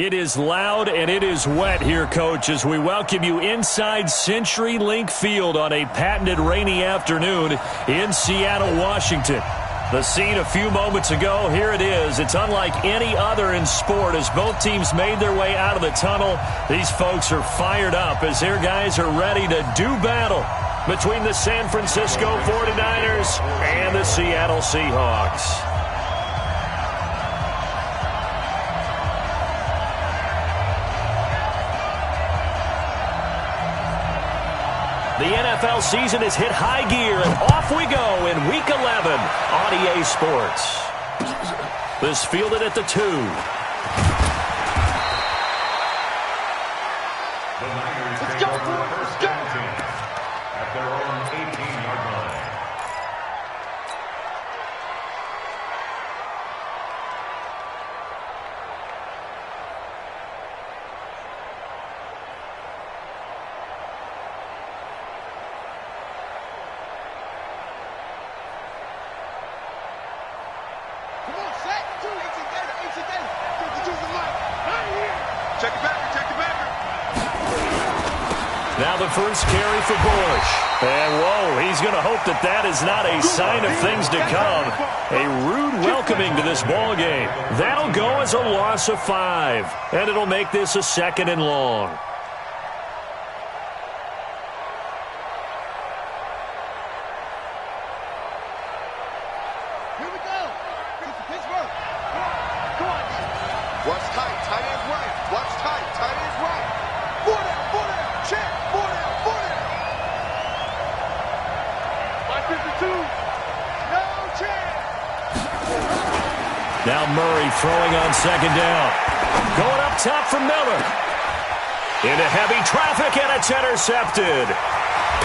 It is loud and it is wet here, Coach, as we welcome you inside CenturyLink Field on a patented rainy afternoon in Seattle, Washington. The scene a few moments ago, here it is. It's unlike any other in sport as both teams made their way out of the tunnel. These folks are fired up as their guys are ready to do battle between the San Francisco 49ers and the Seattle Seahawks. The NFL season has hit high gear, and off we go in Week 11 on EA Sports. This fielded at the 2. Let's go, let's go. At their own 18-yard line. Now the first carry for Bush. And, whoa, he's going to hope that that is not a sign of things to come. A rude welcoming to this ball game. That'll go as a loss of 5. And it'll make this a 2nd and long. Here we go. Pittsburgh. Come on. Watch tight. Tight ends right. Watch tight. Tight ends right. 4 down. 4 down. Check. 4 down. 4 down. 552. No chance. Now Murray throwing on 2nd down. Going up top for Miller. Into heavy traffic, and it's intercepted.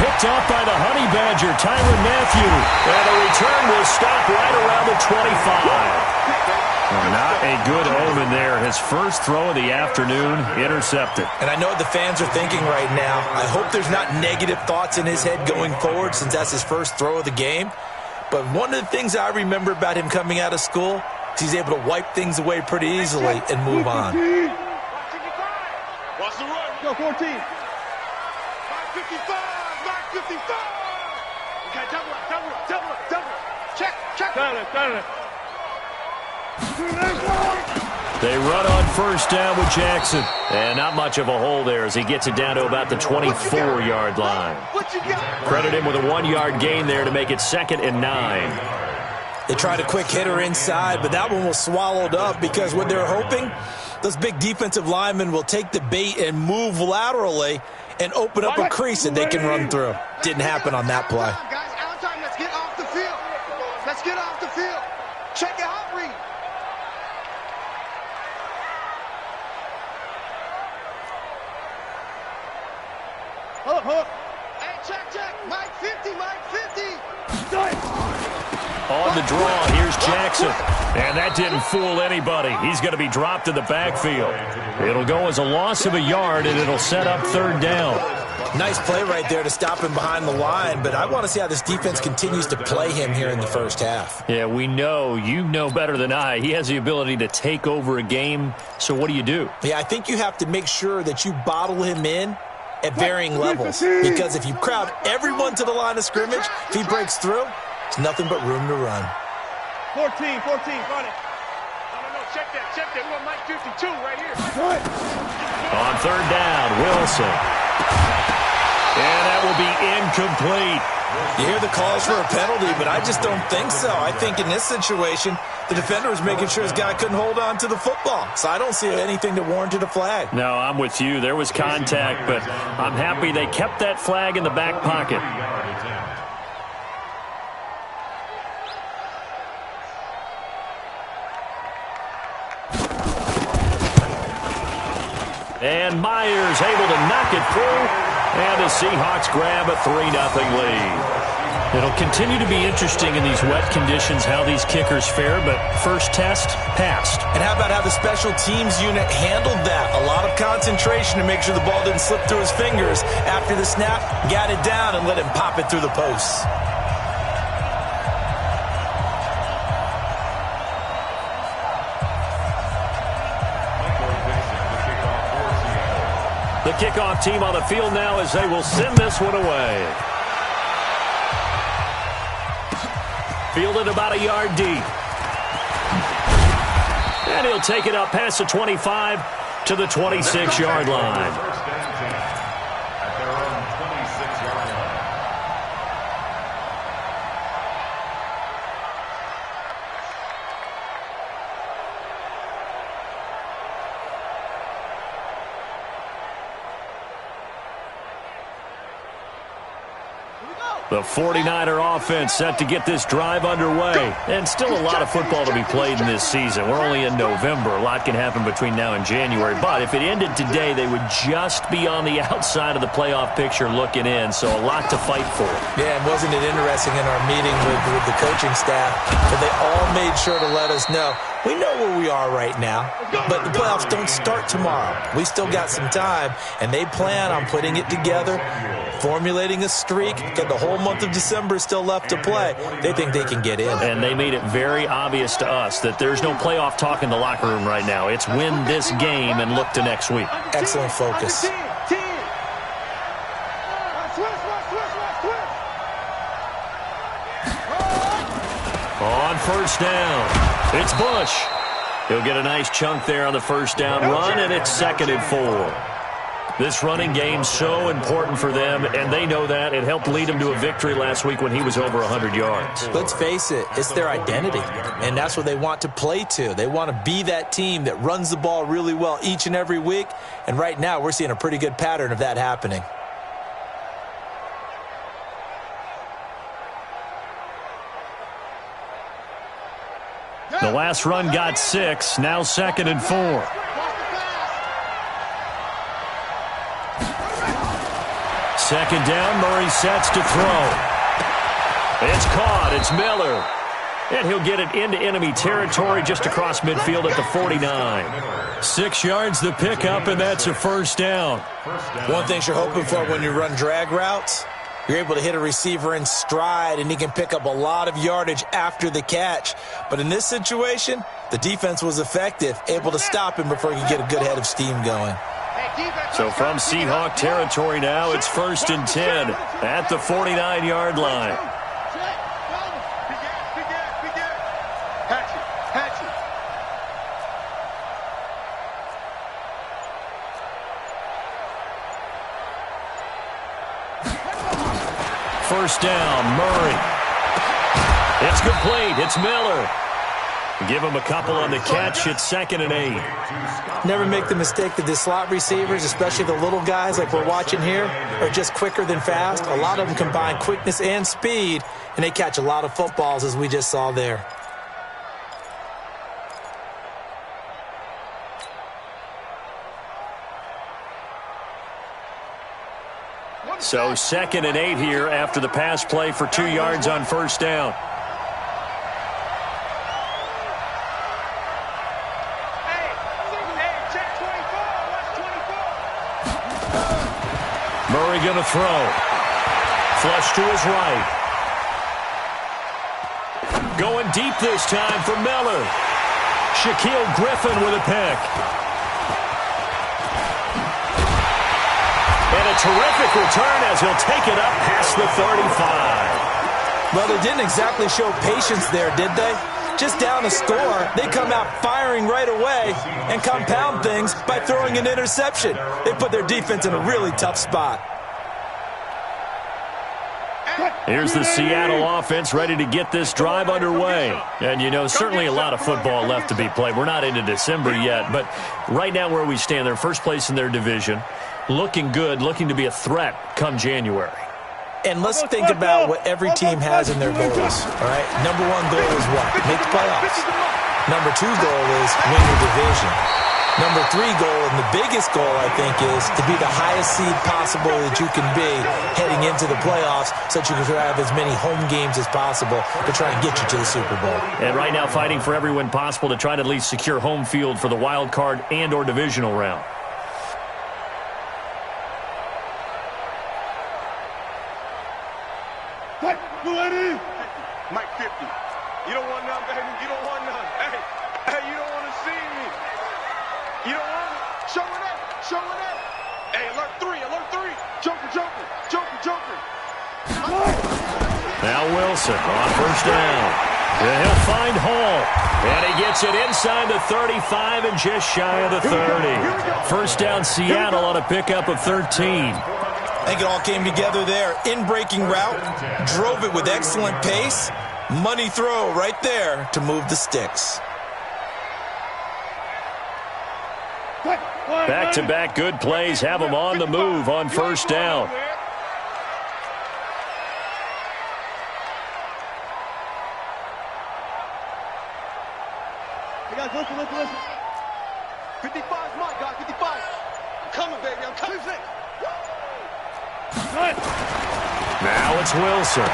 Picked off by the Honey Badger, Tyrann Mathieu. And the return will stop right around the 25. Not a good omen there. His first throw of the afternoon, intercepted. And I know what the fans are thinking right now. I hope there's not negative thoughts in his head going forward since that's his first throw of the game. But one of the things I remember about him coming out of school is he's able to wipe things away pretty easily and move on. Watch the run. Go 14. 555. 555. Okay, double up. Check. Down it. They run on first down with Jackson. And not much of a hole there as he gets it down to about the 24-yard line. Credit him with a 1-yard gain there to make it 2nd and 9. They tried a quick hitter inside, but that one was swallowed up because what they're hoping, those big defensive linemen will take the bait and move laterally and open up a crease that they can run through. Didn't happen on that play. Guys, out of time. Let's get off the field. Check it out, read. Hook. Hey, check. Mike 50. On the draw, here's Jackson. And that didn't fool anybody. He's going to be dropped in the backfield. It'll go as a loss of a yard, and it'll set up 3rd down. Nice play right there to stop him behind the line, but I want to see how this defense continues to play him here in the first half. Yeah, we know. You know better than I. He has the ability to take over a game, so what do? Yeah, I think you have to make sure that you bottle him in at varying levels, because if you crowd everyone to the line of scrimmage, if he breaks through, it's nothing but room to run. 14, run it. No, check that. We want Mike 52 right here. On 3rd down, Wilson. And that will be incomplete. You hear the calls for a penalty, but I just don't think so. I think in this situation, the defender was making sure his guy couldn't hold on to the football. So I don't see anything that warranted a flag. No, I'm with you. There was contact, but I'm happy they kept that flag in the back pocket. And Myers able to knock it through. And the Seahawks grab a 3-0 lead. It'll continue to be interesting in these wet conditions how these kickers fare, but first test, passed. And how about how the special teams unit handled that? A lot of concentration to make sure the ball didn't slip through his fingers. After the snap, got it down and let him pop it through the posts. The kickoff team on the field now as they will send this one away. Fielded about a yard deep. And he'll take it up past the 25 to the 26-yard line. At their own 26-yard line. The 49er offense set to get this drive underway. And still a lot of football to be played in this season. We're only in November. A lot can happen between now and January. But if it ended today, they would just be on the outside of the playoff picture looking in. So a lot to fight for. Yeah, and wasn't it interesting in our meeting with the coaching staff that they all made sure to let us know, we know where we are right now, but the playoffs don't start tomorrow. We still got some time, and they plan on putting it together, formulating a streak, get the whole month of December still left to play. They think they can get in. And they made it very obvious to us that there's no playoff talk in the locker room right now. It's win this game and look to next week. Excellent focus. On first down, it's Bush. He'll get a nice chunk there on the first down run, and it's 2nd and 4. This running game's so important for them, and they know that. It helped lead them to a victory last week when he was over 100 yards. Let's face it, it's their identity, and that's what they want to play to. They want to be that team that runs the ball really well each and every week, and right now we're seeing a pretty good pattern of that happening. The last run got 6, now 2nd and 4. Second down, Murray sets to throw. It's caught, it's Miller. And he'll get it into enemy territory just across midfield at the 49. 6 yards the pickup, and that's a first down. One thing you're hoping for when you run drag routes, you're able to hit a receiver in stride, and he can pick up a lot of yardage after the catch. But in this situation, the defense was effective, able to stop him before he could get a good head of steam going. So from Seahawk territory now, it's 1st and 10 at the 49-yard line. First down, Murray. It's complete. It's Miller. Give him a couple on the catch. It's 2nd and 8. Never make the mistake that the slot receivers, especially the little guys like we're watching here, are just quicker than fast. A lot of them combine quickness and speed, and they catch a lot of footballs, as we just saw there. So 2nd and 8 here after the pass play for 2 yards on first down. Murray going to throw. Flush to his right. Going deep this time for Miller. Shaquille Griffin with a pick. And a terrific return as he'll take it up past the 35. Well, they didn't exactly show patience there, did they? Just down a score, they come out firing right away and compound things by throwing an interception. They put their defense in a really tough spot. Here's the Seattle offense ready to get this drive underway. And, you know, certainly a lot of football left to be played. We're not into December yet, but right now where we stand, they're first place in their division, looking good, looking to be a threat come January. And let's think about what every team has in their goals, all right? Number one goal is what? Make the playoffs. Number two goal is win your division. Number three goal, and the biggest goal, I think, is to be the highest seed possible that you can be heading into the playoffs so that you can have as many home games as possible to try and get you to the Super Bowl. And right now fighting for every win possible to try to at least secure home field for the wild card and or divisional round. Mike 50. You don't want none, baby. You don't want none. Hey, you don't want to see me. You don't want it. Show it up. Show it up. Hey, alert three, alert three. Joker, Joker, Joker, Joker. Now Wilson on first down. And he'll find Hall. And he gets it inside the 35 and just shy of the 30. First down Seattle on a pickup of 13. I think it all came together there. In-breaking route, drove it with excellent pace. Money throw right there to move the sticks. Back-to-back good plays have them on the move on first down. Hey guys, listen. 55's my guy, 55. I'm coming, baby, I'm coming. Now it's Wilson.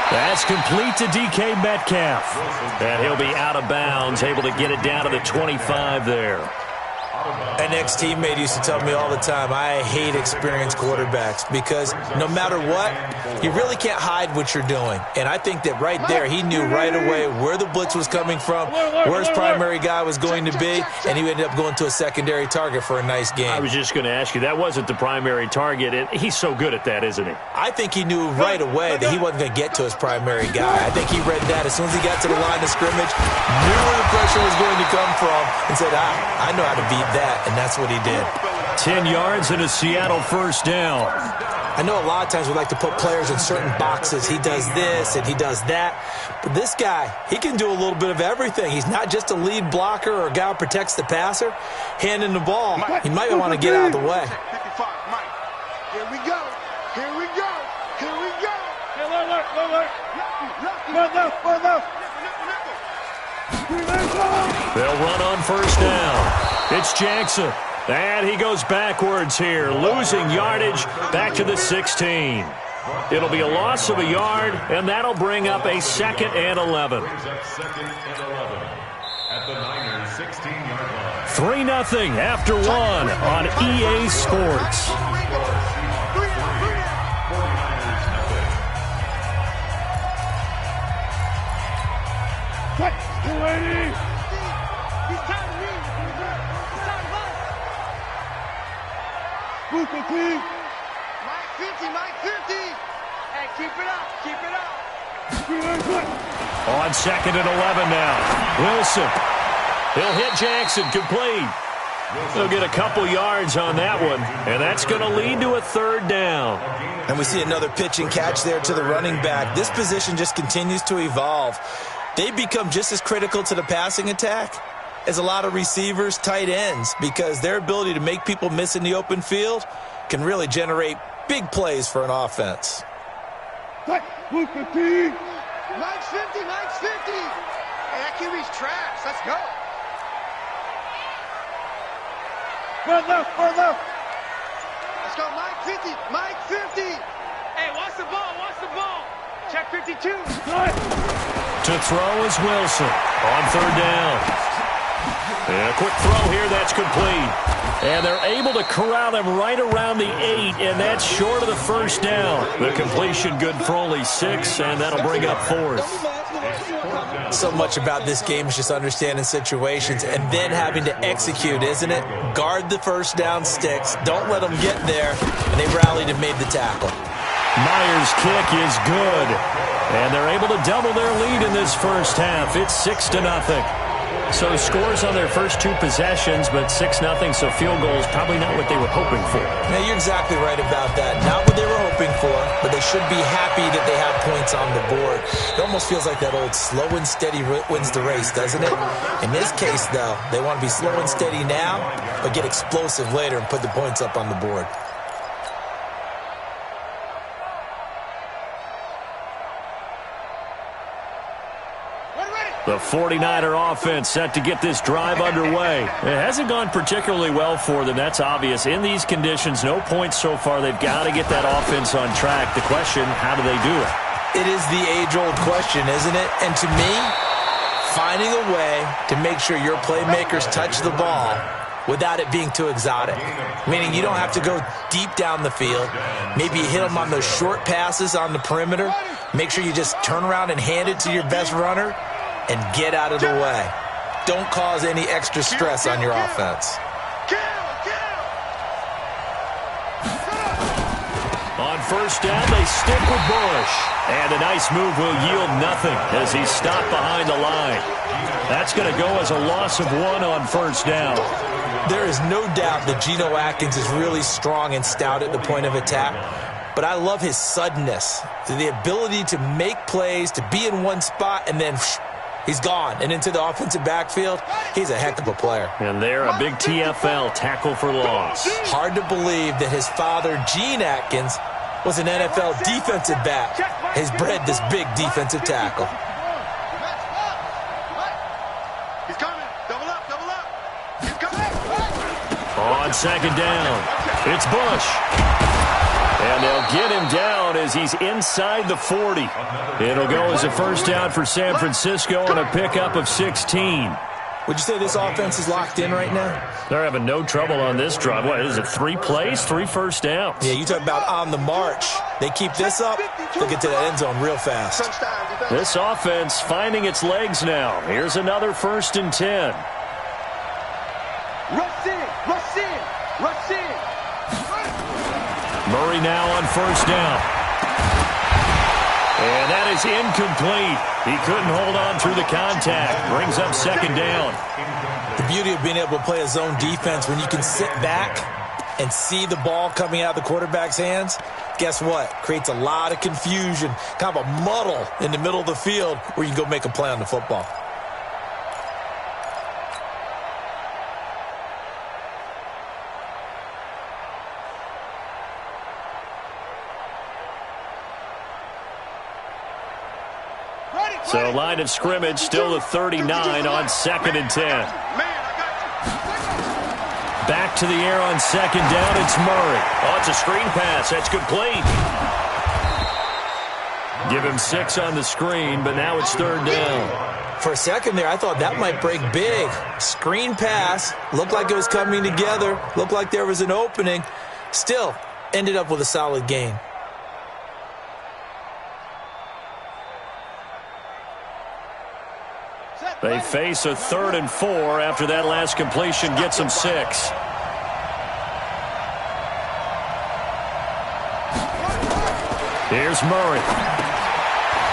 That's complete to DK Metcalf. And he'll be out of bounds, able to get it down to the 25 there. An ex-teammate used to tell me all the time, I hate experienced quarterbacks because no matter what, you really can't hide what you're doing. And I think that right there, he knew right away where the blitz was coming from, where his primary guy was going to be, and he ended up going to a secondary target for a nice game. I was just going to ask you, that wasn't the primary target, and he's so good at that, isn't he? I think he knew right away that he wasn't going to get to his primary guy. I think he read that as soon as he got to the line of scrimmage, knew where the pressure was going to come from, and said, I know how to beat that, and that's what he did. 10 yards and a Seattle first down. I know a lot of times we like to put players in certain boxes. He does this and he does that. But this guy, he can do a little bit of everything. He's not just a lead blocker or a guy who protects the passer. Handing the ball, he might want to get out of the way. 55, Mike. Here we go. Here we go. Here we go. They'll run on first down. It's Jackson. And he goes backwards here, losing yardage back to the 16. It'll be a loss of a yard, and that'll bring up a 2nd and 11. At the Niners' 16-yard line. 3-0 after 1 on EA Sports. Mike 50, Mike 50. Hey, keep it up, keep it up. On 2nd and 11 now. Wilson. He'll hit Jackson, complete. He'll get a couple yards on that one, and that's going to lead to a 3rd down. And we see another pitch and catch there to the running back. This position just continues to evolve. They become just as critical to the passing attack as a lot of receivers, tight ends, because their ability to make people miss in the open field can really generate big plays for an offense. Mike's 50, Mike's 50. Hey, that QB's trash. Let's go. Run left. Let's go, Mike 50, Mike 50. Hey, watch the ball. Check 52. To throw is Wilson on 3rd down. And a quick throw here, that's complete. And they're able to corral him right around the 8, and that's short of the 1st down. The completion good for only 6, and that'll bring up 4th. So much about this game is just understanding situations and then having to execute, isn't it? Guard the 1st down sticks. Don't let them get there. And they rallied and made the tackle. Myers' kick is good. And they're able to double their lead in this first half. It's 6-0. So scores on their first 2 possessions, but 6-0, so field goals probably not what they were hoping for. Now, you're exactly right about that. Not what they were hoping for, but they should be happy that they have points on the board. It almost feels like that old slow and steady wins the race, doesn't it? In this case, though, they want to be slow and steady now, but get explosive later and put the points up on the board. The 49er offense set to get this drive underway. It hasn't gone particularly well for them. That's obvious. In these conditions, no points so far. They've got to get that offense on track. The question, how do they do it? It is the age-old question, isn't it? And to me, finding a way to make sure your playmakers touch the ball without it being too exotic. Meaning you don't have to go deep down the field. Maybe you hit them on those short passes on the perimeter. Make sure you just turn around and hand it to your best runner and get out of the way. Don't cause any extra stress on your offense. first down. They stick with Bush. And a nice move will yield nothing as he's stopped behind the line. That's going to go as a loss of 1 on first down. There is no doubt that Geno Atkins is really strong and stout at the point of attack. But I love his suddenness, the ability to make plays, to be in one spot, and then he's gone and into the offensive backfield. He's a heck of a player. And there, a big TFL, tackle for loss. Hard to believe that his father, Gene Atkins, was an NFL defensive back. Has bred this big defensive tackle. He's coming. Double up, double up. He's coming. On second down, it's Bush. And they'll get him down as he's inside the 40. It'll go as a first down for San Francisco on a pickup of 16. Would you say this offense is locked in right now? They're having no trouble on this drive. What is it, 3 plays, 3 first downs? Yeah, you talk about on the march. They keep this up, they'll get to that end zone real fast. This offense finding its legs now. Here's another 1st and 10. Rush in, rush in, rush in. Murray now on first down. And that is incomplete. He couldn't hold on through the contact. Brings up second down. The beauty of being able to play a zone defense when you can sit back and see the ball coming out of the quarterback's hands, guess what? Creates a lot of confusion, kind of a muddle in the middle of the field where you can go make a play on the football. So line of scrimmage still the 39 on 2nd and 10. Back to the air on second down. It's Murray. Oh, it's a screen pass. That's complete. Give him 6 on the screen, but now it's 3rd down. For a second there, I thought that might break big. Screen pass. Looked like it was coming together. Looked like there was an opening. Still, ended up with a solid gain. They face a 3rd and 4 after that last completion gets them 6. Here's Murray.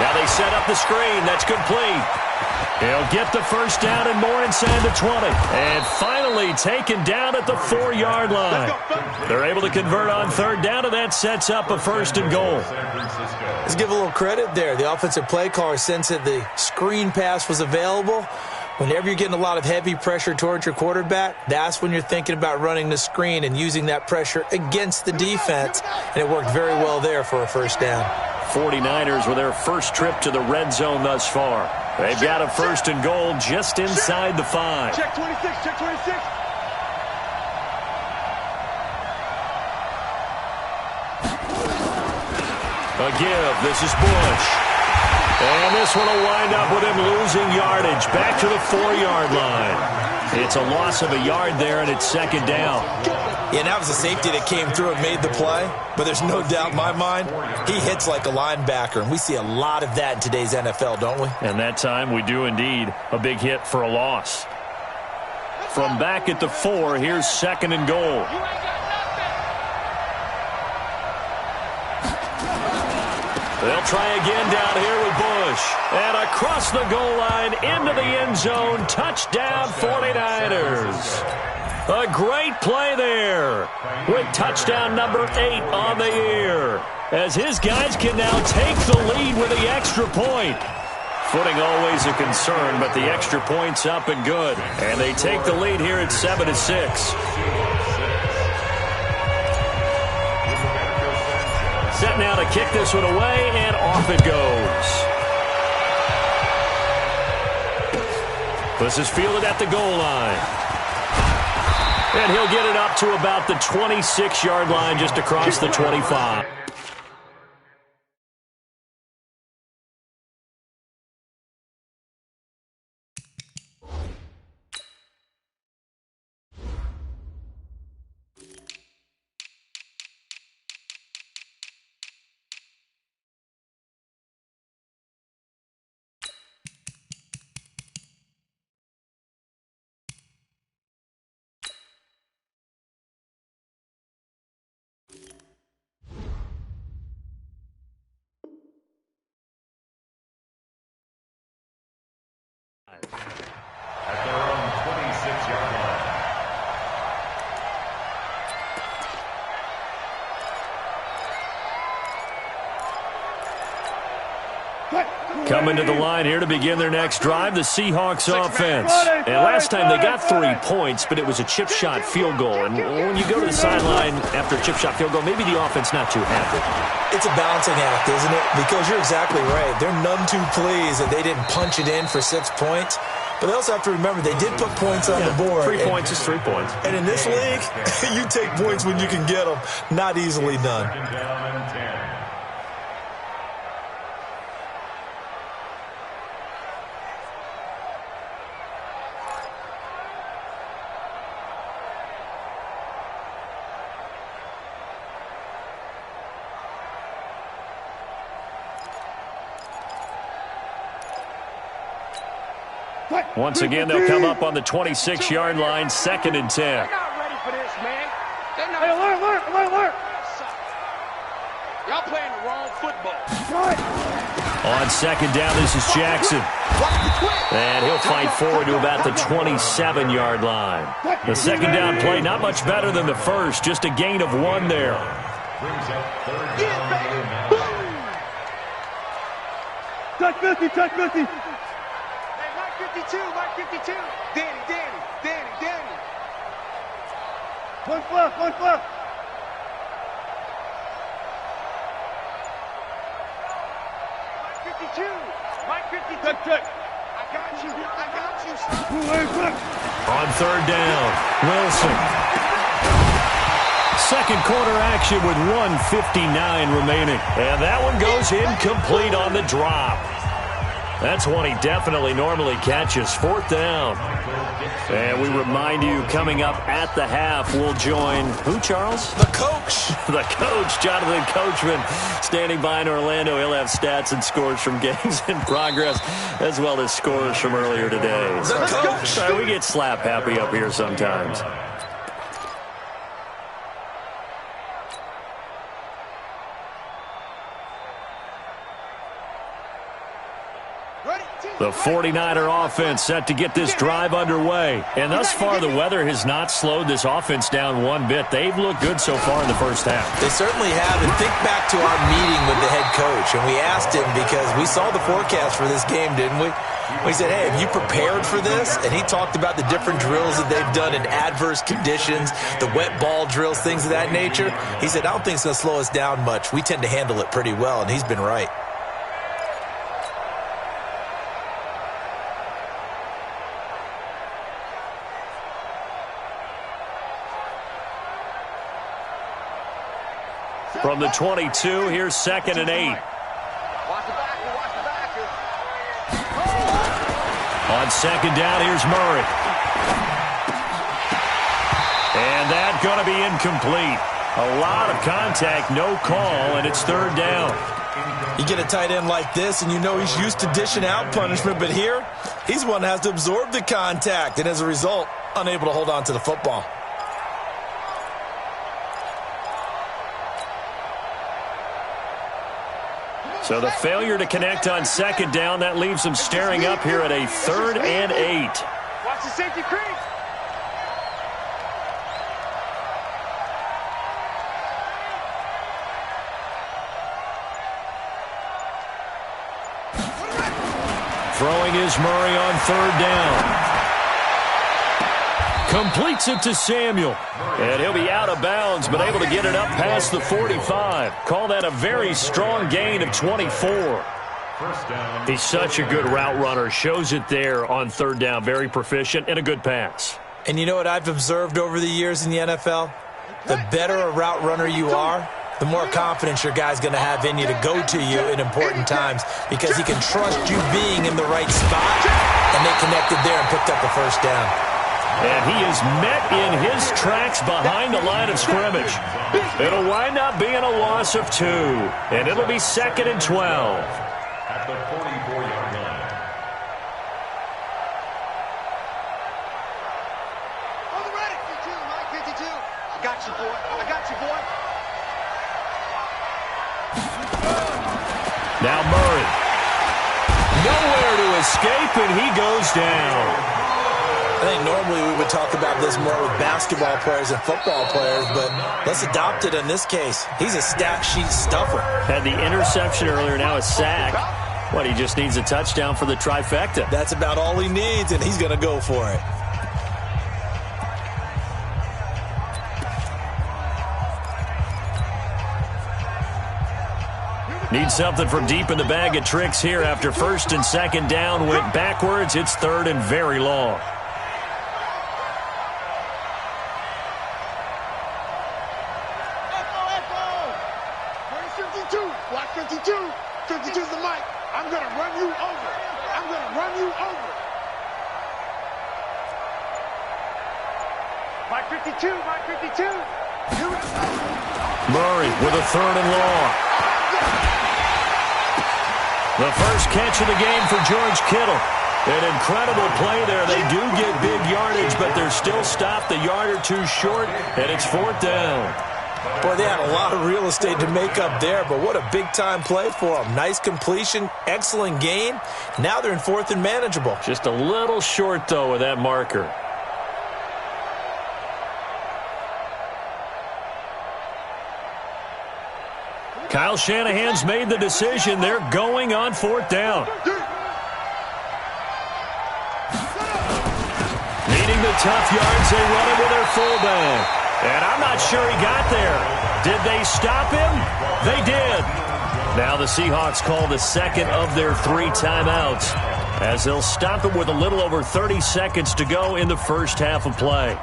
Now they set up the screen. That's complete. He'll get the first down and more inside the 20. And finally taken down at the 4-yard line. They're able to convert on 3rd down, and that sets up a 1st and goal. Let's give a little credit there. The offensive play caller sensed that the screen pass was available. Whenever you're getting a lot of heavy pressure towards your quarterback, that's when you're thinking about running the screen and using that pressure against the defense. And it worked very well there for a first down. 49ers with their first trip to the red zone thus far. They've got a 1st and goal just inside the 5. Check 26, check 26. A give. This is Bush. And this one will wind up with him losing yardage. Back to the 4-yard line. It's a loss of a yard there, and it's 2nd down. Yeah, that was a safety that came through and made the play. But there's no doubt in my mind, he hits like a linebacker. And we see a lot of that in today's NFL, don't we? And that time we do indeed. A big hit for a loss. From back at the 4, here's 2nd and goal. They'll try again down here with Bush. And across the goal line, into the end zone. Touchdown, 49ers. A great play there with touchdown number 8 on the year. As his guys can now take the lead with the extra point. Footing always a concern, but the extra point's up and good. And they take the lead here at 7-6. Set now to kick this one away, and off it goes. This is fielded at the goal line. And he'll get it up to about the 26-yard line, just across the 25. Coming to the line here to begin their next drive, the Seahawks offense. And last time they got 3 points, but it was a chip shot field goal. And when you go to the sideline after a chip shot field goal, maybe the offense not too happy. It's a balancing act, isn't it? Because you're exactly right. They're none too pleased that they didn't punch it in for 6 points. But they also have to remember they did put points on the board. 3 points is 3 points. And in this league, you take points when you can get them. Not easily done. Once again, they'll come up on the 26-yard line, 2nd and 10. They're not ready for this, man. They're not. Hey, alert. Y'all playing the wrong football. On 2nd down, this is Jackson. And he'll fight forward to about the 27-yard line. The 2nd down play, not much better than the first, just a gain of 1 there. Touch 50. Hey, Mike 52. Danny. One fluff. Mike 52. Check. I got you. On 3rd down, Wilson. 2nd quarter action with 1:59 remaining. And that one goes incomplete on the drop. That's one he definitely normally catches. 4th down. And we remind you, coming up at the half, we'll join who, Charles? The coach. The coach, Jonathan Coachman, standing by in Orlando. He'll have stats and scores from games in progress, as well as scores from earlier today. The coach. We get slap happy up here sometimes. The 49er offense set to get this drive underway. And thus far, the weather has not slowed this offense down one bit. They've looked good so far in the first half. They certainly have. And think back to our meeting with the head coach. And we asked him because we saw the forecast for this game, didn't we? We said, hey, have you prepared for this? And he talked about the different drills that they've done in adverse conditions, the wet ball drills, things of that nature. He said, I don't think it's going to slow us down much. We tend to handle it pretty well, and he's been right. From the 22, here's 2nd and 8. Watch the backer. On 2nd down, here's Murray. And that's going to be incomplete. A lot of contact, no call, and it's 3rd down. You get a tight end like this, and you know he's used to dishing out punishment, but here, he's one that has to absorb the contact, and as a result, unable to hold on to the football. So the failure to connect on 2nd down, that leaves them staring up here at a 3rd and 8. Watch the safety creep. Throwing is Murray on 3rd down. Completes it to Samuel. And he'll be out of bounds, but able to get it up past the 45. Call that a very strong gain of 24. He's such a good route runner. Shows it there on 3rd down. Very proficient and a good pass. And you know what I've observed over the years in the NFL? The better a route runner you are, the more confidence your guy's going to have in you to go to you in important times because he can trust you being in the right spot, and they connected there and picked up the 1st down. And he is met in his tracks behind the line of scrimmage. It'll wind up being a loss of 2, and it'll be 2nd and 12. At the 44-yard line. On the ready. 52, Mike 52. I got you, boy. Now Murray. Nowhere to escape, and he goes down. I think normally we would talk about this more with basketball players and football players, but let's adopt it in this case. He's a stat sheet stuffer. Had the interception earlier, now a sack. Well, he just needs a touchdown for the trifecta. That's about all he needs, and he's going to go for it. Needs something from deep in the bag of tricks here after first and second down went backwards. It's third and very long. Block 52. 52's the mic. I'm going to run you over. I'm going to run you over. Mike 52, Mike 52. Murray with a third and long. The first catch of the game for George Kittle. An incredible play there. They do get big yardage, but they're still stopped a yard or two short, and it's fourth down. Boy, they had a lot of real estate to make up there, but what a big-time play for them. Nice completion, excellent gain. Now they're in fourth and manageable. Just a little short, though, with that marker. Kyle Shanahan's made the decision. They're going on fourth down. Needing the tough yards, they run it with their fullback. And I'm not sure he got there. Did they stop him? They did. Now the Seahawks call the second of their 3 timeouts, as they'll stop him with a little over 30 seconds to go in the first half of play.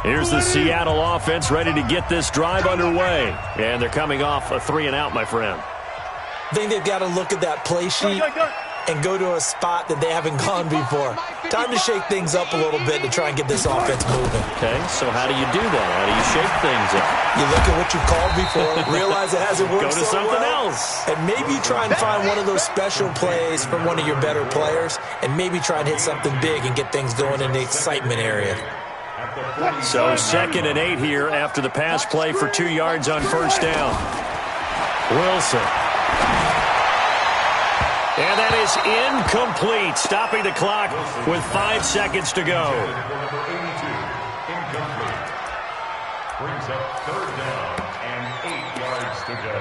Here's the Seattle offense ready to get this drive underway. And they're coming off a 3-and-out, my friend. I think they've got to look at that play sheet and go to a spot that they haven't gone before. Time to shake things up a little bit to try and get this offense moving. Okay, so how do you do that? How do you shake things up? You look at what you called before, realize it hasn't worked so well. Go to something else. And maybe you try and find one of those special plays from one of your better players, and maybe try and hit something big and get things going in the excitement area. So 2nd and 8 here after the pass play for 2 yards on first down. Wilson. And that is incomplete, stopping the clock with 5 seconds to go. Number 82, incomplete. Brings up third down and 8 yards to go.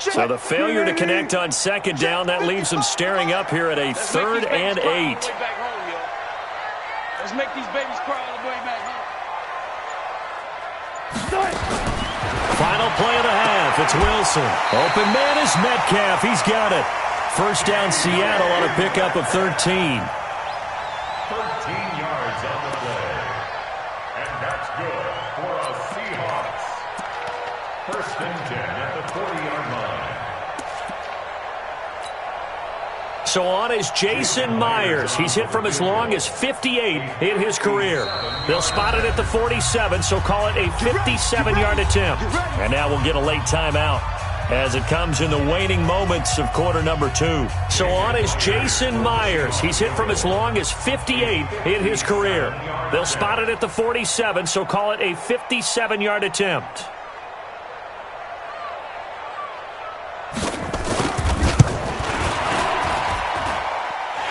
So the failure to connect on second down, that leaves them staring up here at a 3rd and 8. Let's make these babies cry all the way back home. Final play of the half. It's Wilson. Open man is Metcalf. He's got it. First down Seattle on a pickup of 13. 13 yards on the play. And that's good for a Seahawks. First and 10 at the 40-yard line. So on is Jason Myers. He's hit from as long as 58 in his career. They'll spot it at the 47, so call it a 57-yard attempt. And now we'll get a late timeout as it comes in the waning moments of quarter number 2. So on is Jason Myers. He's hit from as long as 58 in his career. They'll spot it at the 47, so call it a 57-yard attempt.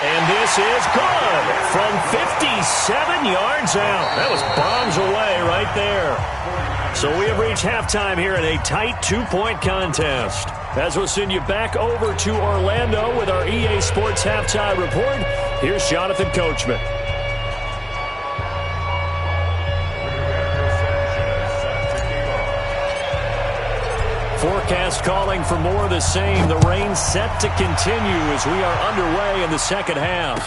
And this is good from 57 yards out. That was bombs away right there. So we have reached halftime here in a tight 2-point contest. As we'll send you back over to Orlando with our EA Sports Halftime Report, here's Jonathan Coachman. Forecast calling for more of the same. The rain set to continue as we are underway in the second half.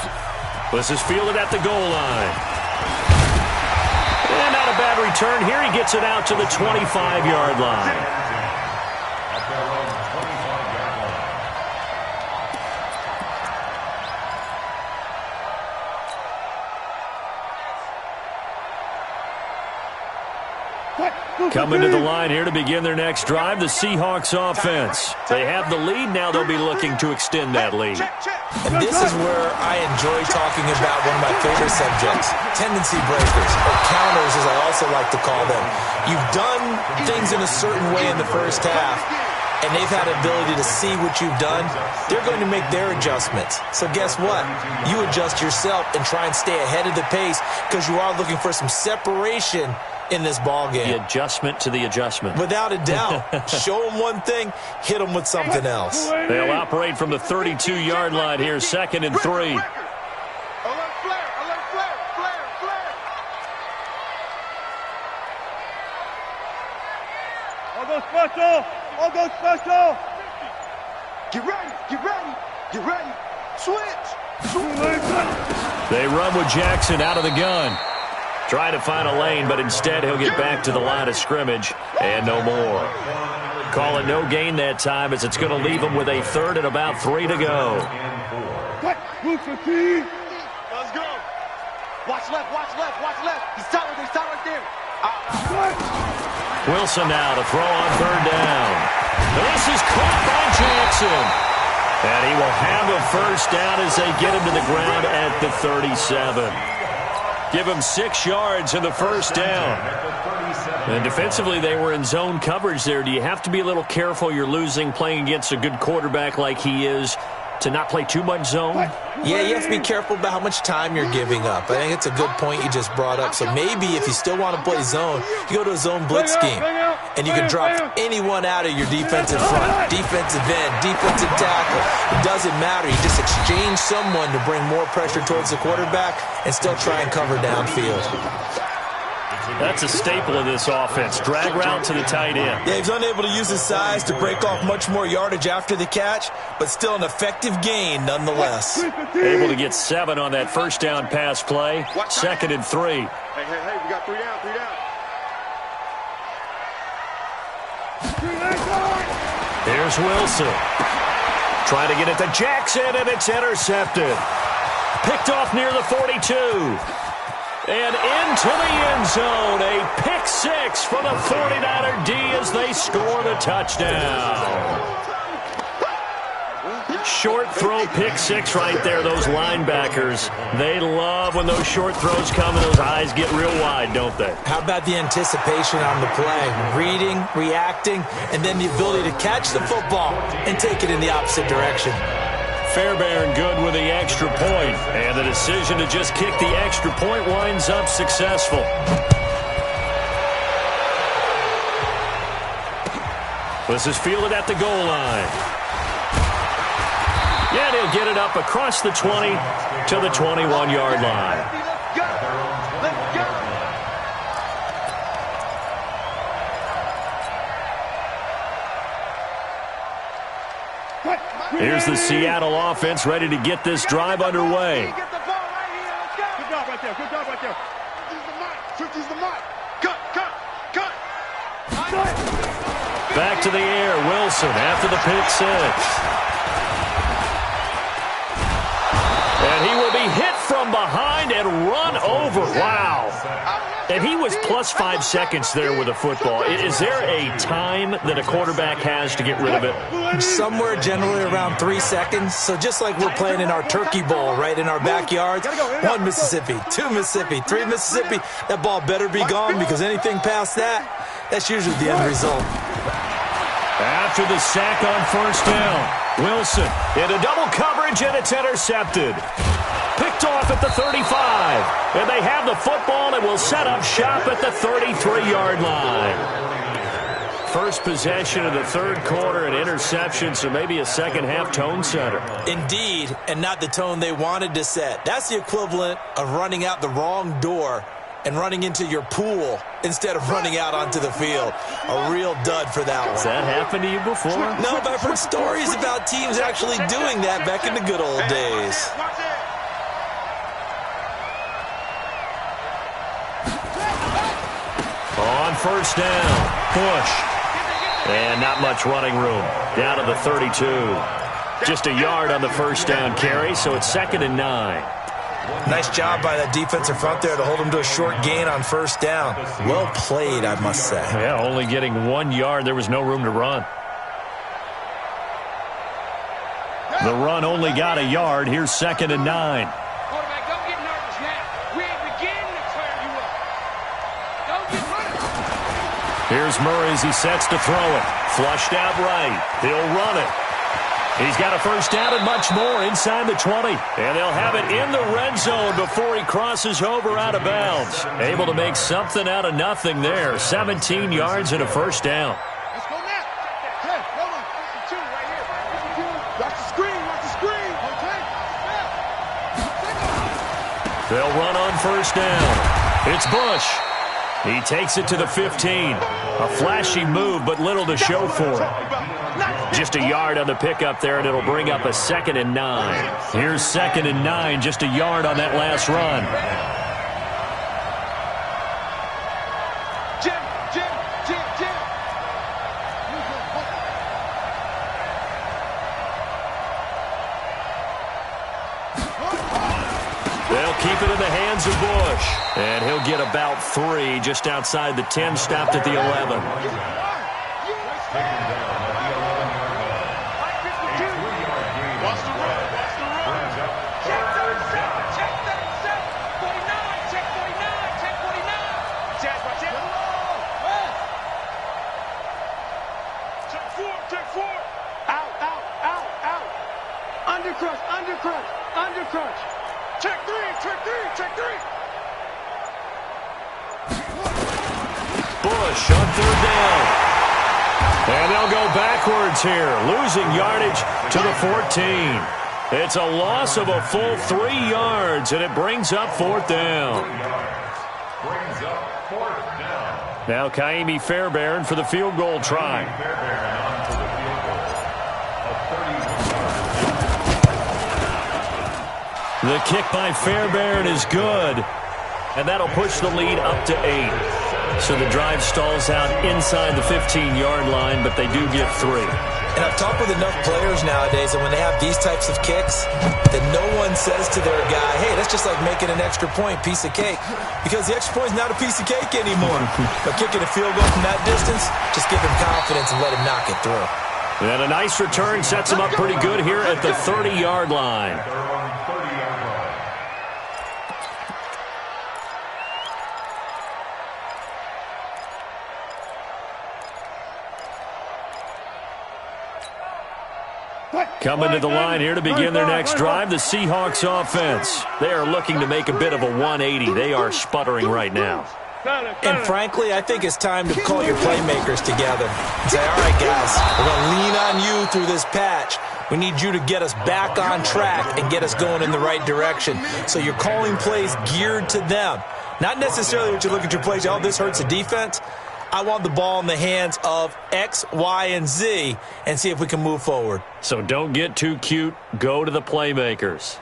This is fielded at the goal line. And not a bad return here. He gets it out to the 25-yard line. Coming to the line here to begin their next drive, the Seahawks offense. They have the lead. Now they'll be looking to extend that lead. And this is where I enjoy talking about one of my favorite subjects, tendency breakers, or counters as also like to call them. You've done things in a certain way in the first half, and they've had ability to see what you've done. They're going to make their adjustments. So guess what? You adjust yourself and try and stay ahead of the pace because you are looking for some separation in this ball game. The adjustment to the adjustment. Without a doubt. Show them one thing, hit them with something else. They'll operate from the 32-yard line here, 2nd and 3. Alert flare, alert flare, flare, flare. I'll go special. I'll go special. Get ready, get ready, get ready. Switch. They run with Jackson out of the gun. Try to find a lane, but instead he'll get back to the line of scrimmage and no more. Call it no gain that time as it's going to leave him with a 3rd and about 3 to go. Let's go. Watch left, watch left, watch left. He's tight right there. Wilson now to throw on 3rd down. This is caught by Jackson. And he will have a 1st down as they get him to the ground at the 37. Give him 6 yards in the 1st down. And defensively, they were in zone coverage there. Do you have to be a little careful? You're losing playing against a good quarterback like he is to not play too much zone? Yeah, you have to be careful about how much time you're giving up. I think it's a good point you just brought up. So maybe if you still want to play zone, you go to a zone blitz scheme. And you can drop anyone out of your defensive front, defensive end, defensive tackle. It doesn't matter. You just exchange someone to bring more pressure towards the quarterback and still try and cover downfield. That's a staple of this offense. Drag route to the tight end. Yeah, he's unable to use his size to break off much more yardage after the catch, but still an effective gain nonetheless. Able to get 7 on that 1st down pass play. 2nd and 3. Hey, we got 3 down, 3 down. Here's Wilson. Trying to get it to Jackson, and it's intercepted. Picked off near the 42. And into the end zone. A pick 6 for the 49er D as they score the touchdown. Short throw, pick 6 right there. Those linebackers, they love when those short throws come and those eyes get real wide, don't they? How about the anticipation on the play? Reading, reacting, and then the ability to catch the football and take it in the opposite direction. Fairbairn good with the extra point, and the decision to just kick the extra point winds up successful. This is fielded at the goal line. Yeah, he'll get it up across the 20 to the 21-yard line. Let's go. Let's go. Here's the Seattle offense ready to get this drive underway. Get the ball right here. Let's go. Good job right there. Good job right there. 50's the mark. Cut. Back to the air, Wilson after the pick 6. And he will be hit from behind and run over. Wow. And he was plus 5 seconds there with a football. Is there a time that a quarterback has to get rid of it? Somewhere generally around 3 seconds. So just like we're playing in our turkey bowl right in our backyards, 1 Mississippi, 2 Mississippi, 3 Mississippi, that ball better be gone because anything past that, that's usually the end result. After the sack on 1st down, Wilson into double coverage and it's intercepted. Picked off at the 35. And they have the football and will set up shop at the 33-yard line. First possession of the 3rd quarter, an interception, so maybe a second-half tone setter. Indeed, and not the tone they wanted to set. That's the equivalent of running out the wrong door and running into your pool instead of running out onto the field. A real dud for that one. Has that happened to you before? No, but I've heard stories about teams actually doing that back in the good old days. On 1st down, push. And not much running room. Down to the 32. Just a yard on the 1st down carry, so it's 2nd and 9. Nice job by that defensive front there to hold him to a short gain on 1st down. Well played, I must say. Yeah, only getting 1 yard. There was no room to run. The run only got a yard. Here's 2nd and 9. Quarterback, don't get nervous now. We ain't beginning to clear you up. Don't Here's Murray as he sets to throw it. Flushed out right. He'll run it. He's got a first down and much more inside the 20. And they'll have it in the red zone before he crosses over out of bounds. Able to make something out of nothing there. 17 yards and a first down. Let's go now. Hey, hold on. Listen to it right here. Watch the screen. Watch the screen. Okay. They'll run on first down. It's Bush. He takes it to the 15. A flashy move, but little to show for it. Just a yard on the pickup there, and it'll bring up a 2nd and 9. Here's 2nd and 9, just a yard on that last run. Jim. They'll keep it in the hands of Bush. And he'll get about 3 just outside the 10, stopped at the 11. Undercrunch. Check three. Bush on 3rd down. And they'll go backwards here, losing yardage to the 14. It's a loss of a full 3 yards, and it brings up 4th down. Now Kaimi Fairbairn for the field goal try. The kick by Fairbairn is good, and that'll push the lead up to 8. So the drive stalls out inside the 15-yard line, but they do get 3. And I've talked with enough players nowadays, and when they have these types of kicks, that no one says to their guy, hey, that's just like making an extra point, piece of cake. Because the extra point is not a piece of cake anymore. But kicking a field goal from that distance, just give him confidence and let him knock it through. And a nice return sets him up pretty good here at the 30-yard line. Coming to the line here to begin their next drive, the Seahawks offense. They are looking to make a bit of a 180. They are sputtering right now. And frankly, I think it's time to call your playmakers together and say, all right, guys, we're going to lean on you through this patch. We need you to get us back on track and get us going in the right direction. So you're calling plays geared to them. Not necessarily what you look at your plays, oh, this hurts the defense. I want the ball in the hands of X, Y, and Z and see if we can move forward. So don't get too cute. Go to the playmakers.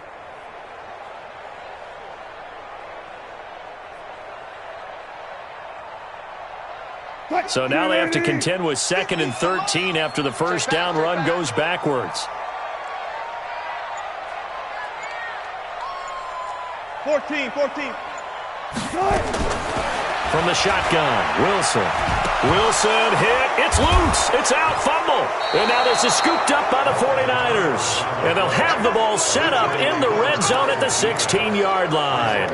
So now they have to contend with 2nd and 13 after the first down run goes backwards. 14. From the shotgun, Wilson hit. It's loose. It's out. Fumble. And now this is scooped up by the 49ers. And they'll have the ball set up in the red zone at the 16-yard line.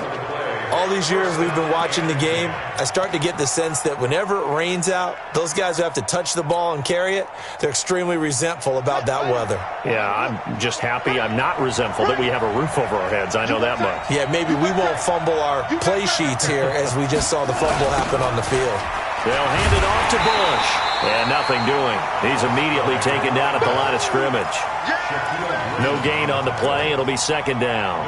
All these years we've been watching the game, I start to get the sense that whenever it rains out, those guys who have to touch the ball and carry it, they're extremely resentful about that weather. Yeah, I'm just happy I'm not resentful that we have a roof over our heads. I know that much. Yeah, maybe we won't fumble our play sheets here as we just saw the fumble happen on the field. They'll hand it off to Bush. And nothing doing. He's immediately taken down at the line of scrimmage. No gain on the play. It'll be 2nd down.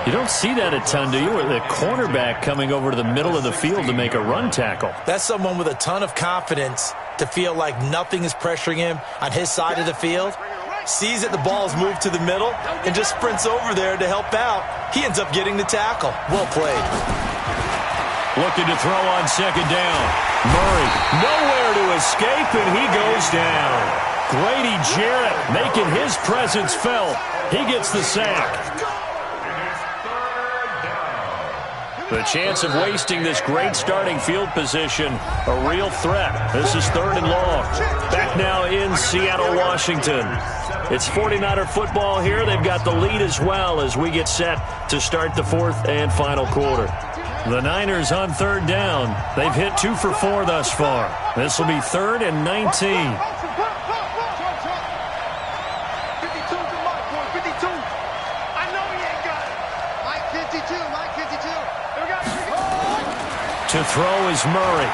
You don't see that a ton, do you? With the cornerback coming over to the middle of the field to make a run tackle. That's someone with a ton of confidence to feel like nothing is pressuring him on his side of the field. Sees that the ball is moved to the middle and just sprints over there to help out. He ends up getting the tackle. Well played. Looking to throw on 2nd down. Murray nowhere to escape, and he goes down. Grady Jarrett making his presence felt. He gets the sack. The chance of wasting this great starting field position, a real threat. This is 3rd and long. Back now in Seattle, Washington. It's 49er football here. They've got the lead as well as we get set to start the 4th and final quarter. The Niners on third down. They've hit 2 for 4 thus far. This will be 3rd and 19. 52 to Mike, boy, 52. I know he ain't got it. Mike 52, Mike 52. To throw is Murray.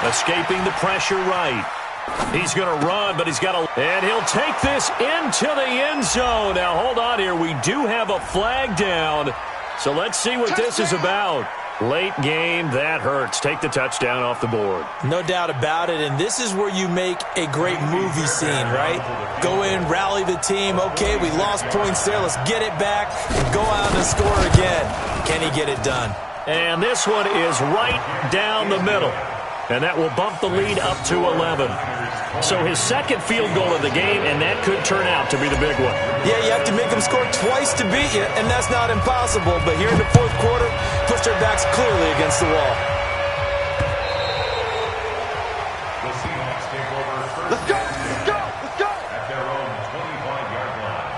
Escaping the pressure right. He's going to run, but he's got to... And he'll take this into the end zone. Now, hold on here. We do have a flag down. So let's see what this is about. Late game, that hurts. Take the touchdown off the board. No doubt about it, and this is where you make a great movie scene, right? Go in, rally the team. Okay, we lost points there. Let's get it back and go out and score again. Can he get it done? And this one is right down the middle. And that will bump the lead up to 11. So his second field goal of the game, and that could turn out to be the big one. Yeah, you have to make them score twice to beat you, and that's not impossible. But here in the fourth quarter, pushed their backs clearly against the wall. The Seahawks take over first. Let's go, let's go, let's go. At their own 25-yard line.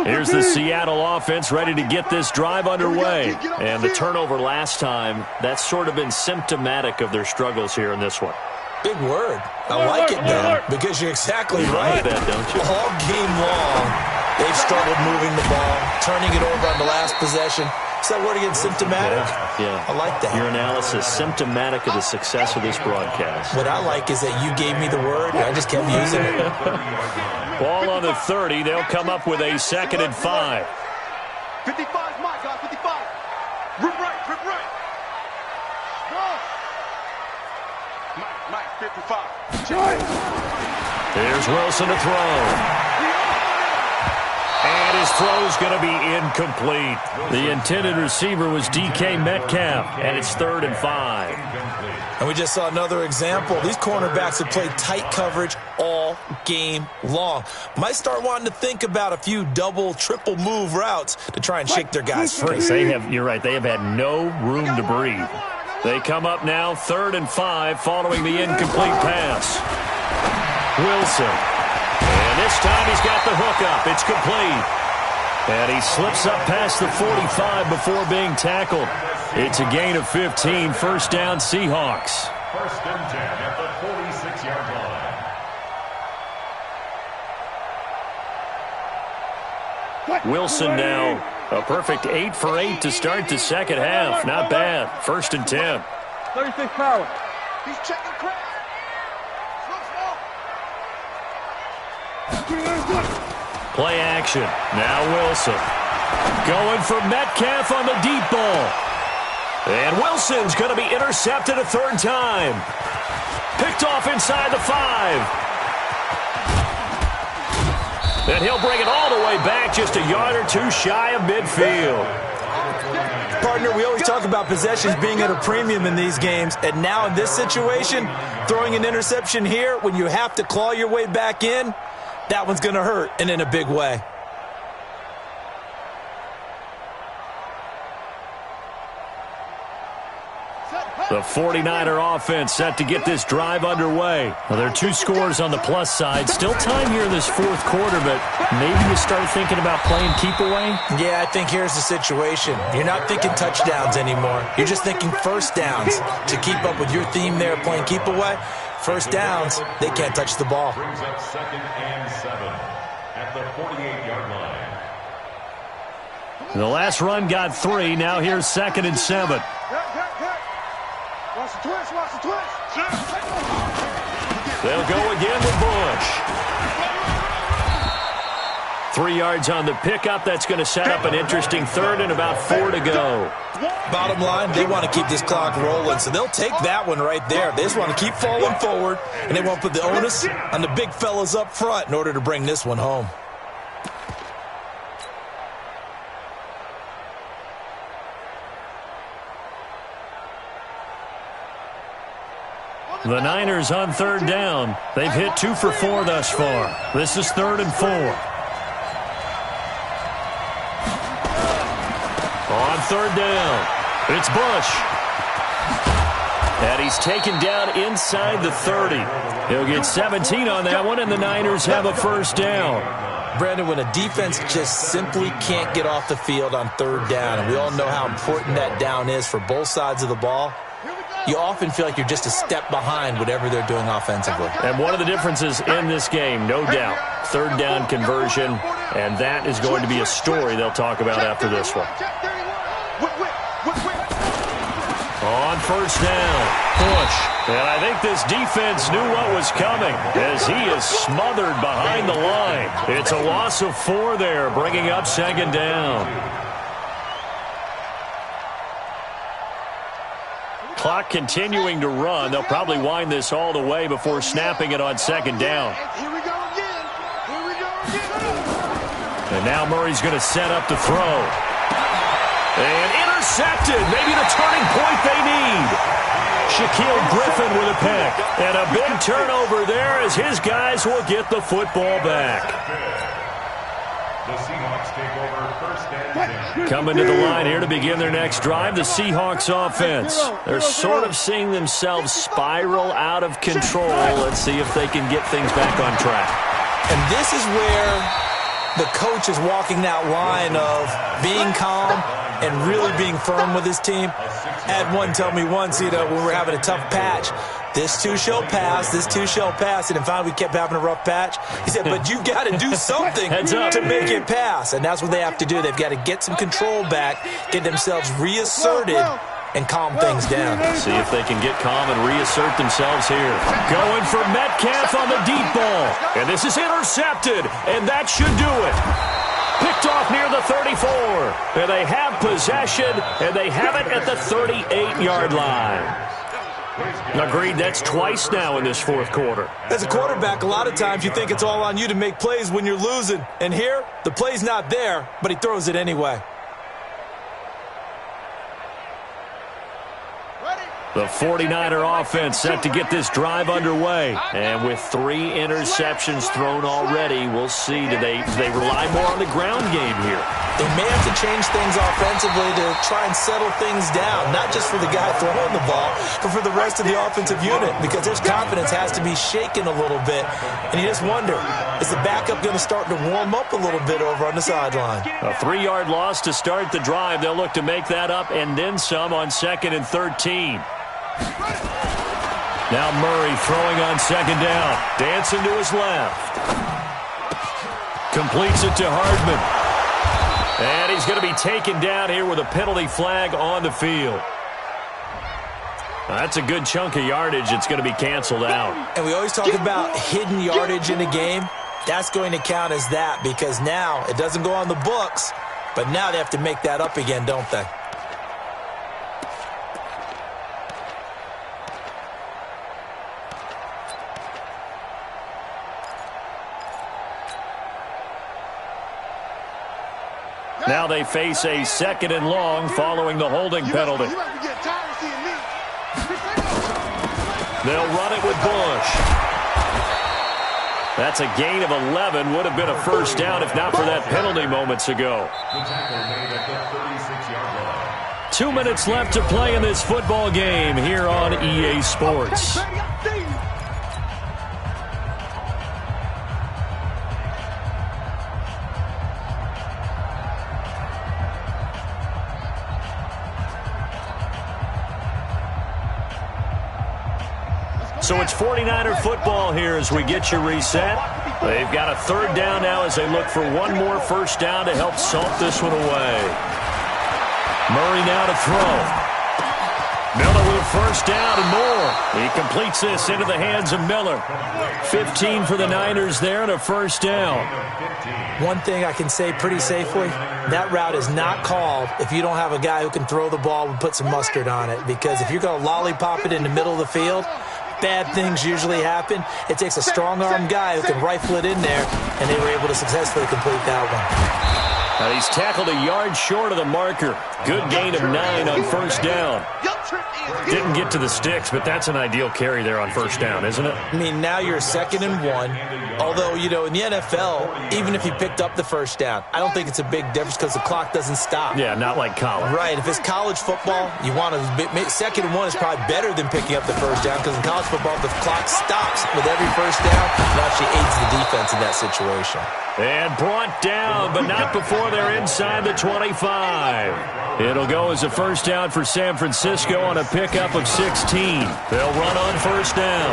Here's the Seattle offense ready to get this drive underway. And the turnover last time, that's sort of been symptomatic of their struggles here in this one. Big word. I like it, though, because you're exactly right. That, don't you? All game long, they've struggled moving the ball, turning it over on the last possession. Is that word again, symptomatic? Yeah. I like that. Your analysis, symptomatic of the success of this broadcast. What I like is that you gave me the word, and I just kept using it. Ball on the 30. They'll come up with a 2nd and 5. 55's Mike, guys, 55. Rip right, rip right. Go. Mike, 55. Here's Wilson to throw. And his throw's going to be incomplete. The intended receiver was DK Metcalf, and it's 3rd and 5. And we just saw another example. These cornerbacks have played tight coverage all game long. Might start wanting to think about a few double, triple move routes to try and shake their guys free. You're right, they have had no room to breathe. They come up now 3rd and 5 following the incomplete pass. Wilson. And this time he's got the hook up. It's complete. And he slips up past the 45 before being tackled. It's a gain of 15. First down, Seahawks. 1st and 10 at the 46-yard line. Wilson now a perfect 8 for 8 to start the second half. Not bad. 1st and 10. 36 power. He's checking crowd. Play action. Now Wilson. Going for Metcalf on the deep ball. And Wilson's going to be intercepted a 3rd time. Picked off inside the 5. And he'll bring it all the way back, just a yard or two shy of midfield. Partner, we always talk about possessions being at a premium in these games, and now in this situation, throwing an interception here when you have to claw your way back in, that one's going to hurt, and in a big way. The 49er offense set to get this drive underway. Well, there are 2 scores on the plus side. Still time here in this 4th quarter, but maybe you start thinking about playing keep away? Yeah, I think here's the situation. You're not thinking touchdowns anymore. You're just thinking first downs. To keep up with your theme there, playing keep away, first downs, they can't touch the ball. Brings up 2nd and 7 at the 48-yard line. The last run got 3. Now here's 2nd and 7. Watch the twist, watch the twist. They'll go again with Bush. 3 yards on the pickup. That's going to set up an interesting 3rd and about 4 to go. Bottom line, they want to keep this clock rolling, so they'll take that one right there. They just want to keep falling forward, and they want to put the onus on the big fellas up front in order to bring this one home. The Niners on 3rd down. They've hit 2 for 4 thus far. This is 3rd and 4. third down. It's Bush. And he's taken down inside the 30. He'll get 17 on that one, and the Niners have a first down. Brandon, when a defense just simply can't get off the field on third down, and we all know how important that down is for both sides of the ball, you often feel like you're just a step behind whatever they're doing offensively. And one of the differences in this game, no doubt, third down conversion, and that is going to be a story they'll talk about after this one. On first down, Bush. And I think this defense knew what was coming as he is smothered behind the line. It's a loss of 4 there, bringing up second down. Clock continuing to run. They'll probably wind this all the way before snapping it on second down. Here we go again. Here we go again. And now Murray's going to set up to throw. And intercepted. Maybe the turning point they need. Shaquille Griffin with a pick. And a big turnover there as his guys will get the football back. The Seahawks take over first and 10. Coming to the line here to begin their next drive, the Seahawks offense. They're sort of seeing themselves spiral out of control. Let's see if they can get things back on track. And this is where the coach is walking that line of being calm and really being firm with his team. Had one tell me once, when we're having a tough patch, this too shall pass, this too shall pass. And finally we kept having a rough patch. He said, but you got to do something to make it pass. And that's what they have to do. They've got to get some control back, get themselves reasserted, and calm things down. See if they can get calm and reassert themselves here. Going for Metcalf on the deep ball. And this is intercepted, and that should do it. Picked off near the 34. And they have possession, and they have it at the 38-yard line. Agreed, that's twice now in this fourth quarter. As a quarterback, a lot of times you think it's all on you to make plays when you're losing. And here, the play's not there, but he throws it anyway. The 49er offense set to get this drive underway. And with 3 interceptions thrown already, we'll see. Do they rely more on the ground game here? They may have to change things offensively to try and settle things down, not just for the guy throwing the ball, but for the rest of the offensive unit, because his confidence has to be shaken a little bit. And you just wonder, is the backup going to start to warm up a little bit over on the sideline? A 3-yard loss to start the drive. They'll look to make that up and then some on 2nd and 13. Now Murray throwing on second down. Dancing to his left. Completes it to Hardman. And he's going to be taken down here with a penalty flag on the field. That's a good chunk of yardage. It's going to be canceled out. And we always talk about hidden yardage in a game. That's going to count as that because now it doesn't go on the books, but now they have to make that up again, don't they? Now they face a 2nd and long following the holding penalty. They'll run it with Bush. That's a gain of 11. Would have been a first down if not for that penalty moments ago. 2 minutes left to play in this football game here on EA Sports. So it's 49er football here as we get you reset. They've got a 3rd down now as they look for one more first down to help salt this one away. Murray now to throw. Miller with first down and more. He completes this into the hands of Miller. 15 for the Niners there and a first down. One thing I can say pretty safely, that route is not called if you don't have a guy who can throw the ball and put some mustard on it. Because if you're going to lollipop it in the middle of the field, bad things usually happen. It takes a strong-arm guy who can rifle it in there, and they were able to successfully complete that one. He's tackled a yard short of the marker. Good gain of 9 on first down. Didn't get to the sticks, but that's an ideal carry there on first down, isn't it? I mean, now you're 2nd and 1. Although, you know, in the NFL, even if you picked up the first down, I don't think it's a big difference because the clock doesn't stop. Yeah, not like college. Right. If it's college football, you want to 2nd and 1 is probably better than picking up the first down because in college football, the clock stops with every first down. It actually aids the defense in that situation. And brought down, but not before they're inside the 25. It'll go as a first down for San Francisco on a pickup of 16. They'll run on first down.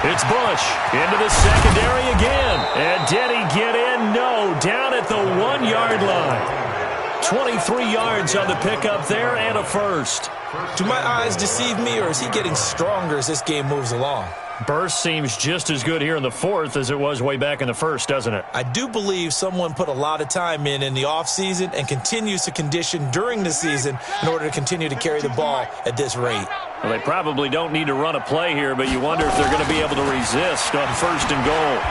It's Bush into the secondary again. And did he get in? No, down at the 1-yard line. 23 yards on the pickup there and a first. Do my eyes deceive me, or is he getting stronger as this game moves along? Burst seems just as good here in the 4th as it was way back in the 1st, doesn't it? I do believe someone put a lot of time in the offseason and continues to condition during the season in order to continue to carry the ball at this rate. Well, they probably don't need to run a play here, but you wonder if they're going to be able to resist on first and goal.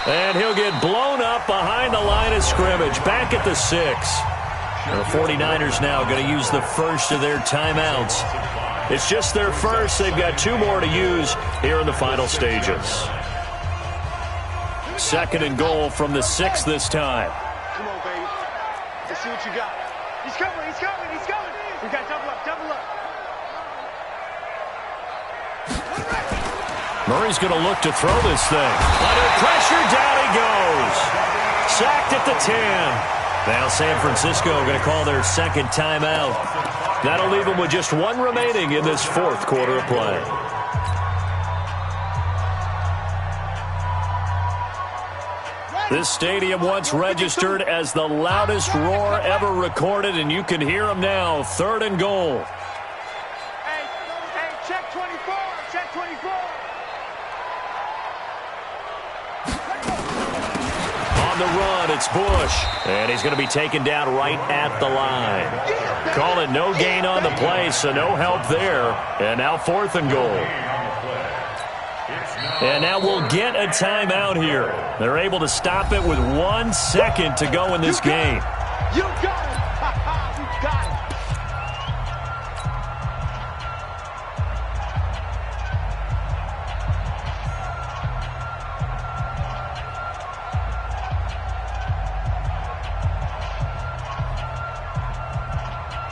And he'll get blown up behind the line of scrimmage, back at the 6. The 49ers now going to use the first of their timeouts. It's just their first. They've got 2 more to use here in the final stages. 2nd and goal from the 6 this time. Come on, baby. Let's see what you got. He's coming, he's coming, he's coming. We got double up, double up. Murray's going to look to throw this thing. Under pressure, down he goes. Sacked at the 10. Now San Francisco going to call their 2nd timeout. That'll leave them with just 1 remaining in this 4th quarter of play. This stadium once registered as the loudest roar ever recorded, and you can hear them now. 3rd and goal. Hey, check 24, check 24. On the run, it's Bush, and he's going to be taken down right at the line. Call it no gain on the play, so no help there. And now 4th and goal. And now we'll get a timeout here. They're able to stop it with 1 second to go in this game. You got it. You got it.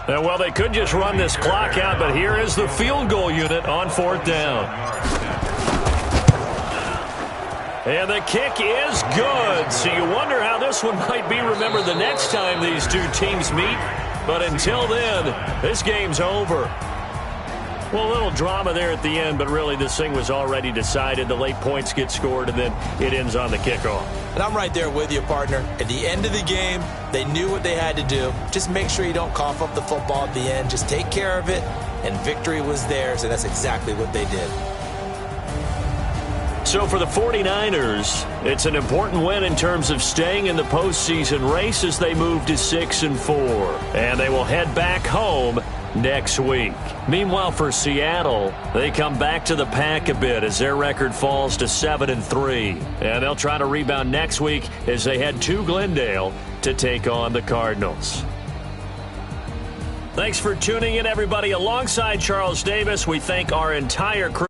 Well, they could just run this clock out, but here is the field goal unit on 4th down. And the kick is good. So you wonder how this one might be remembered the next time these 2 teams meet. But until then, this game's over. Well, a little drama there at the end, but really this thing was already decided. The late points get scored, and then it ends on the kickoff. And I'm right there with you, partner. At the end of the game, they knew what they had to do. Just make sure you don't cough up the football at the end. Just take care of it, and victory was theirs, and that's exactly what they did. So for the 49ers, it's an important win in terms of staying in the postseason race as they move to 6-4. And they will head back home next week. Meanwhile, for Seattle, they come back to the pack a bit as their record falls to 7-3. And they'll try to rebound next week as they head to Glendale to take on the Cardinals. Thanks for tuning in, everybody. Alongside Charles Davis, we thank our entire crew.